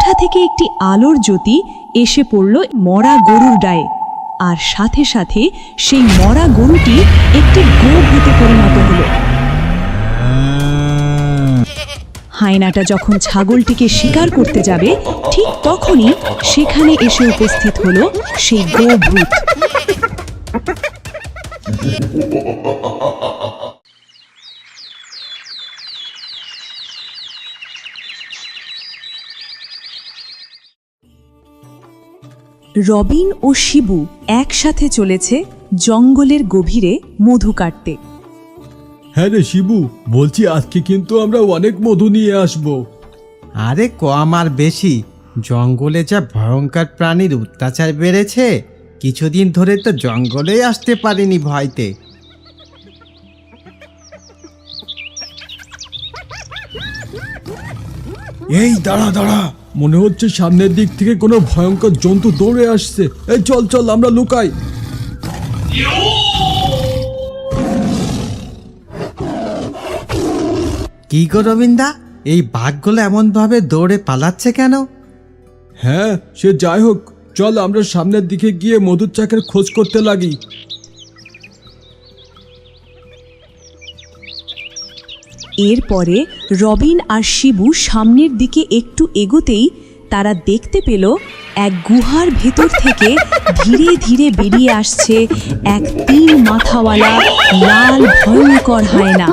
কোঠা থেকে একটি আলোর জ্যোতি এসে পড়ল মরা গরুর গায়ে, আর সাথে সাথে সেই মরা গরুটি একটি গোভূতে পরিণত হল। হায়নাটা যখন ছাগলটিকে শিকার করতে যাবে, ঠিক তখনই সেখানে এসে উপস্থিত হলো সেই গোভূত। রবিন ও শিবু একসাথে চলেছে জঙ্গলের গভীরে মধু কাটতে। হ্যাঁ রে শিবু, বলছি আজকে কিন্তু আমরা অনেক মধু নিয়ে আসবো। আরে কম আর বেশি, জঙ্গলে যা ভয়ঙ্কর প্রাণীর অত্যাচার বেড়েছে, কিছুদিন ধরে তো জঙ্গলেই আসতে পারিনি ভয়তে। এই দাঁড়া দাঁড়া, মনে হচ্ছে সামনের দিক থেকে কোনো ভয়ঙ্কর জন্তু দৌড়ে আসছে। এই চল চল, আমরা লুকাই। কি গো রবিন্দা, এই বাঘগুলো এমন ভাবে দৌড়ে পালাচ্ছে কেন? হ্যাঁ, সে যাই হোক, চল আমরা সামনের দিকে গিয়ে মধুর চাকের খোঁজ করতে লাগি। এরপরে রবিন আর শিবু সামনের দিকে একটু এগোতেই তারা দেখতে পেল এক গুহার ভেতর থেকে ধীরে ধীরে বেরিয়ে আসছে এক 3 মাথাওয়ালা লাল ভয়ঙ্কর হায়না।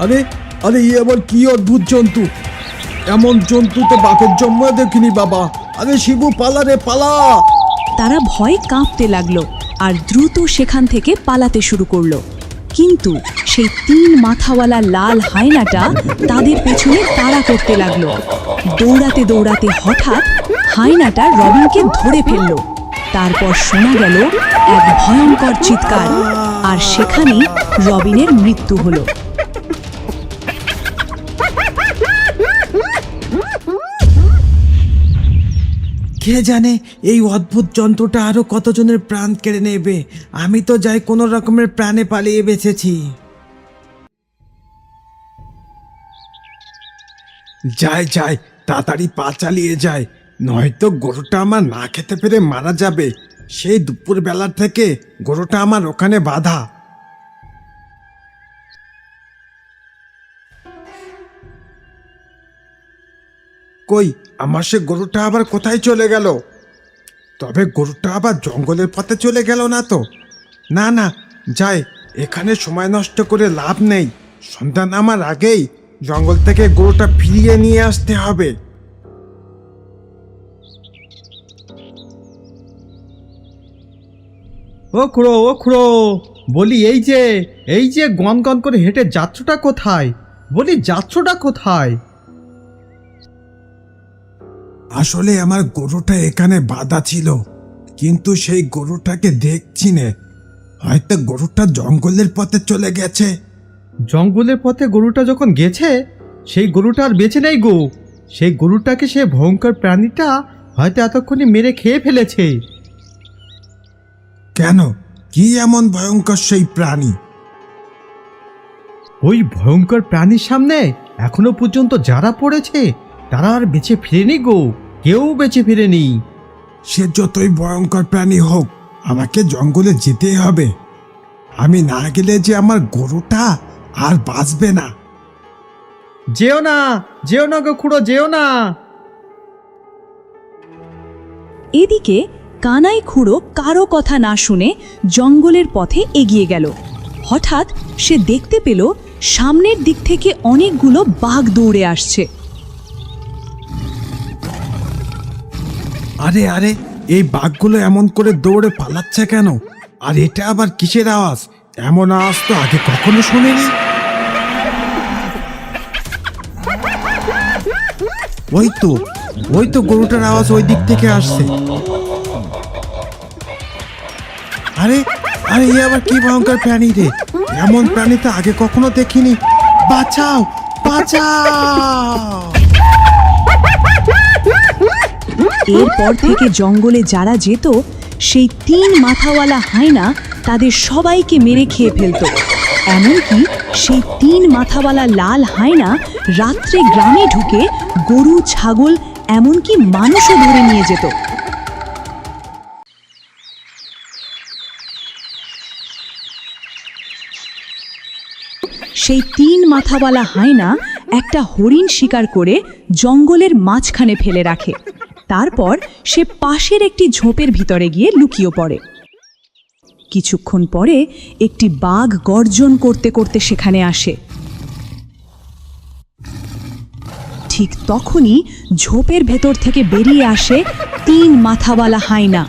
আরে আরে, এ আবার কি অদ্ভুত জন্তু! এমন জন্তু তো বাপের জন্ম দেখিনি বাবা। আরে শিবু, পালা রে পালা! তারা ভয়ে কাঁপতে লাগলো আর দ্রুত সেখান থেকে পালাতে শুরু করলো, কিন্তু সেই 3 মাথাওয়ালা লাল হায়নাটা তাদের পেছনে তাড়া করতে লাগলো। দৌড়াতে দৌড়াতে হঠাৎ হায়নাটা রবিনকে ধরে ফেলল। তারপর শোনা গেল এক ভয়ঙ্কর চিৎকার, আর সেখানেই রবিনের মৃত্যু হলো। কে জানে এই অদ্ভুত জন্তুটা আরো কতজনের প্রাণ কেড়ে নেবে। আমি তো যাই কোনো রকমের প্রাণে পালিয়ে বেঁচেছি। যাই যাই, তাড়াতাড়ি পা চালিয়ে যায়, নয়তো গরুটা আমার না খেতে পেরে মারা যাবে। সেই দুপুর বেলা থেকে গরুটা আমার ওখানে বাঁধা। কই, আমার সে গরুটা আবার কোথায় চলে গেল? তবে গরুটা আবার জঙ্গলের পথে চলে গেল না তো? না না, যাই, এখানে সময় নষ্ট করে লাভ নেই। সন্ধ্যা নামার আগেই জঙ্গল থেকে গরুটা ফিরিয়ে নিয়ে আসতে হবে। ও খুড়ো, বলি এই যে গন গন করে হেঁটে যাচ্ছটা কোথায়? বলি যাচ্ছটা কোথায়? আসলে আমার গরুটা এখানে বাঁধা ছিল, কিন্তু সেই গরুটাকে দেখছি না। হয়তো গরুটা জঙ্গলের পথে চলে গেছে। জঙ্গলের পথে গরুটা যখন গেছে, সেই গরুটা আর বেঁচে নেই গো। সেই গরুটাকে সে ভয়ঙ্কর প্রাণীটা হয়তো এতক্ষণে মেরে খেয়ে ফেলেছে। কেন, কি এমন ভয়ঙ্কর সেই প্রাণী? ওই ভয়ঙ্কর প্রাণীর সামনে এখনো পর্যন্ত যারা পড়েছে তারা আর বেঁচে ফিরেনি গো, কেউ বেঁচে ফিরেনি। সে যতই ভয়ঙ্কর প্রাণী হোক, আমাকে জঙ্গলে যেতেই হবে। আমি না গেলে যে আমার গরুটা আর বাঁচবে না। যেও না গো খুড়ো, যেও না। এদিকে কানাই খুড়ো কারো কথা না শুনে জঙ্গলের পথে এগিয়ে গেল। হঠাৎ সে দেখতে পেল সামনের দিক থেকে অনেকগুলো বাঘ দৌড়ে আসছে। আরে আরে, এই বাঘগুলো এমন করে দৌড়ে পালাচ্ছে কেন? আর এটা আবার কিসের আওয়াজ? এমন আওয়াজ তো আগে কখনো শুনিনি। ওই তো গরুটার আওয়াজ ওই দিক থেকে আসছে। আরে আরে, এ আবার কি ভয়ঙ্কর প্রাণী রে! এমন প্রাণী তো আগে কখনো দেখিনি। বাঁচাও বাঁচাও! এরপর থেকে জঙ্গলে যারা যেত, সেই 3 মাথাওয়ালা হায়না তাদের সবাইকে মেরে খেয়ে ফেলত। এমনকি সেই 3 মাথাওয়ালা লাল হায়না রাত্রে গ্রামে ঢুকে গরু, ছাগল, এমনকি মানুষও ধরে নিয়ে যেত। সেই 3 মাথাওয়ালা হায়না একটা হরিণ শিকার করে জঙ্গলের মাঝখানে ফেলে রাখে। তারপর সে পাশের একটি ঝোপের ভিতরে গিয়ে লুকিয়ে পড়ে। কিছুক্ষণ পরে একটি বাঘ গর্জন করতে করতে সেখানে আসে। ঠিক তখনই ঝোপের ভেতর থেকে বেরিয়ে আসে 3 মাথাওয়ালা হায়না,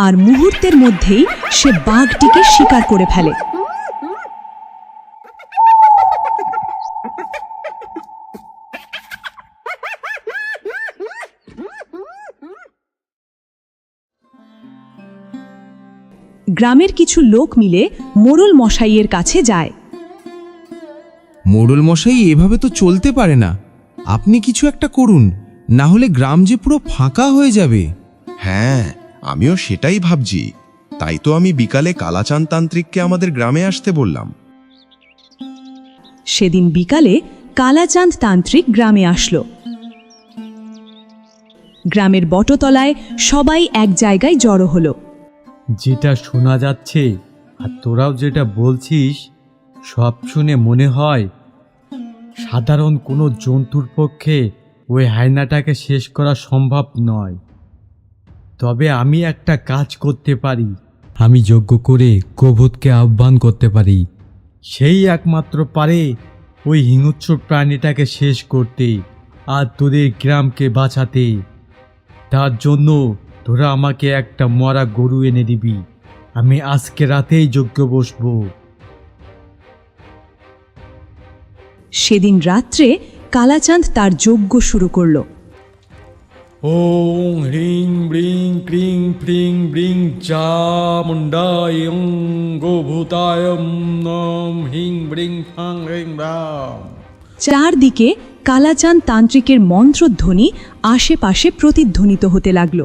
আর মুহূর্তের মধ্যেই সে বাঘটিকে শিকার করে ফেলে। গ্রামের কিছু লোক মিলে মোড়ল মশাইয়ের কাছে যায়। মোড়ল মশাই, এভাবে তো চলতে পারে না। আপনি কিছু একটা করুন, না হলে গ্রাম যে পুরো ফাঁকা হয়ে যাবে। হ্যাঁ, আমিও সেটাই ভাবছি। তাই তো আমি বিকালে কালাচাঁদ তান্ত্রিককে আমাদের গ্রামে আসতে বললাম। সেদিন বিকালে কালাচাঁদ তান্ত্রিক গ্রামে আসলো। গ্রামের বটতলায় সবাই এক জায়গায় জড়ো হলো। যেটা শোনা যাচ্ছে আর তোরাও যেটা বলছিস, সব শুনে মনে হয় সাধারণ কোনো জন্তুর পক্ষে ওই হায়নাটাকে শেষ করা সম্ভব নয়। তবে আমি একটা কাজ করতে পারি। আমি যজ্ঞ করে গোভূতকে আহ্বান করতে পারি। সেই একমাত্র পারে ওই হিংস্র প্রাণীটাকে শেষ করতে আর তোদের গ্রামকে বাঁচাতে। তার জন্য তোরা আমাকে একটা মরা গরু এনে দিবি। আমি আজকে রাতেই যজ্ঞ বসবো। সেদিন রাত্রে কালাচাঁদ তার যজ্ঞ শুরু করল। ওং হ্রিং ব্রিং ক্রিং ফ্রিং ব্রিং চামুণ্ডায় গোভূতায় নম হিং ব্রিং ফাং রিং রাম। চারদিকে কালাচাঁদ তান্ত্রিকের মন্ত্রধ্বনি আশেপাশে প্রতিধ্বনিত হতে লাগল।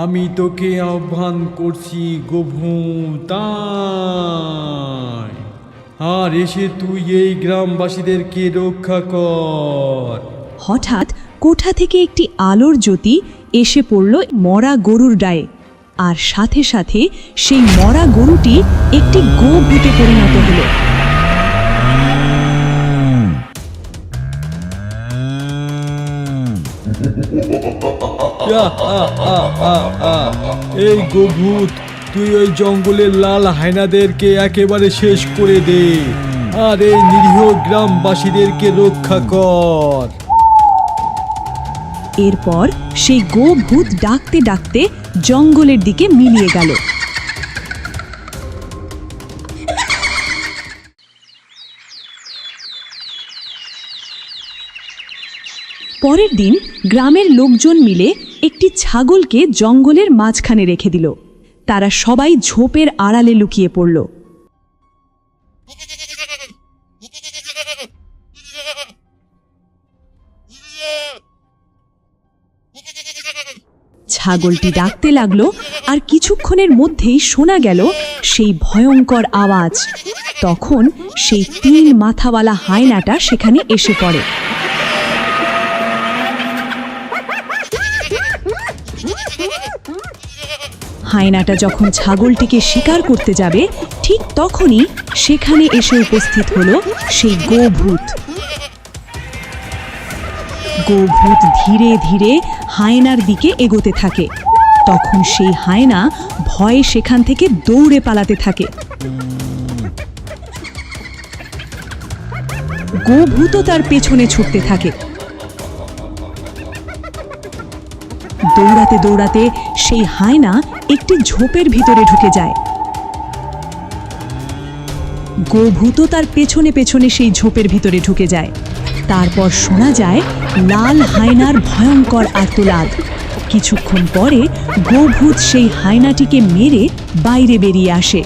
আমি তোকে আহ্বান করছি গোভূতায়, আর এসে তুই এই গ্রামবাসীদেরকে রক্ষা কর। হঠাৎ কোঠা থেকে একটি আলোর জ্যোতি এসে পড়ল মরা গরুর গায়ে, আর সাথে সাথে সেই মরা গরুটি একটি গোভূতে পরিণত হল। এই গোভূত, তুই ওই জঙ্গলের লাল হায়নাদেরকে একেবারে শেষ করে দে, আর এই নিরীহ গ্রামবাসীদেরকে রক্ষা কর। এরপর সেই গোভূত ডাকতে ডাকতে জঙ্গলের দিকে মিলিয়ে গেল। পরের দিন গ্রামের লোকজন মিলে একটি ছাগলকে জঙ্গলের মাঝখানে রেখে দিল। তারা সবাই ঝোপের আড়ালে লুকিয়ে পড়ল। ছাগলটি ডাকতে লাগলো, আর কিছুক্ষণের মধ্যেই শোনা গেল সেই ভয়ঙ্কর আওয়াজ। তখন সেই 3 মাথাওয়ালা হায়নাটা সেখানে এসে পড়ে। হায়নাটা যখন ছাগলটিকে শিকার করতে যাবে, ঠিক তখনই সেখানে এসে উপস্থিত হলো সেই গোভূত। গোভূত ধীরে ধীরে হায়নার দিকে এগোতে থাকে। তখন সেই হায়না ভয়ে সেখান থেকে দৌড়ে পালাতে থাকে। গোভূতও তার পেছনে ছুটতে থাকে। দৌড়াতে দৌড়াতে সেই হায়না একটি ঝোপের ভিতরে ঢুকে যায়। গোভূতও তার পেছনে পেছনে সেই ঝোপের ভিতরে ঢুকে যায়। তারপর শোনা যায় লাল হায়নার ভয়ঙ্কর আর্তনাদ। কিছুক্ষণ পরে গোভূত সেই হায়নাটিকে মেরে বাইরে বেরিয়ে আসে।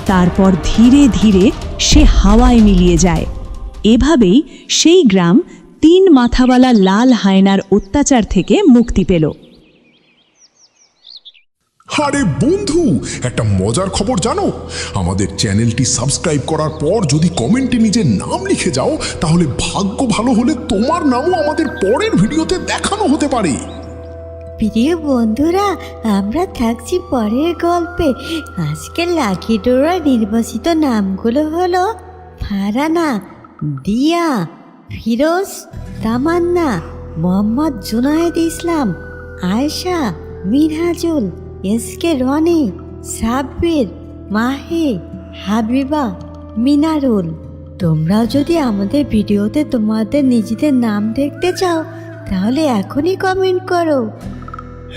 তারপর ধীরে ধীরে সে হাওয়ায় মিলিয়ে যায়। এভাবেই সেই গ্রাম 3 মাথাওয়ালা লাল হায়নার অত্যাচার থেকে মুক্তি পেল। আরে বন্ধু, একটা মজার খবর জানো? আমাদের চ্যানেলটি সাবস্ক্রাইব করার পর যদি কমেন্টে নিজের নাম লিখে যাও, তাহলে ভাগ্য ভালো হলে তোমার নামও আমাদের পরের ভিডিওতে দেখানো হতে পারে। প্রিয় বন্ধুরা, আমরা থাকছি পরের গল্পে। আজকের লাকি ডোরার নির্বাচিত নামগুলো হলো ফারানা, দিয়া, ফিরোজ, তামান্না, মোহাম্মদ জুনায়েদ ইসলাম, আয়েশা, মিনহাজুল, এসকে রনি, সাব্বির, মাহি, হাবিবা, মিনারুল। তোমরা যদি আমাদের ভিডিওতে তোমাদের নিজেদের নাম দেখতে চাও, তাহলে এখনই কমেন্ট করো।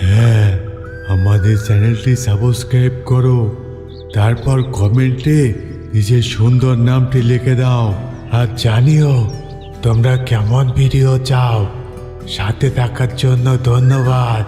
হ্যাঁ, আমাদের চ্যানেলটি সাবস্ক্রাইব করো, তারপর কমেন্টে নিজের সুন্দর নামটি লিখে দাও আর জানিও তোমরা কেমন ভিডিও চাও। সাথে থাকার জন্য ধন্যবাদ।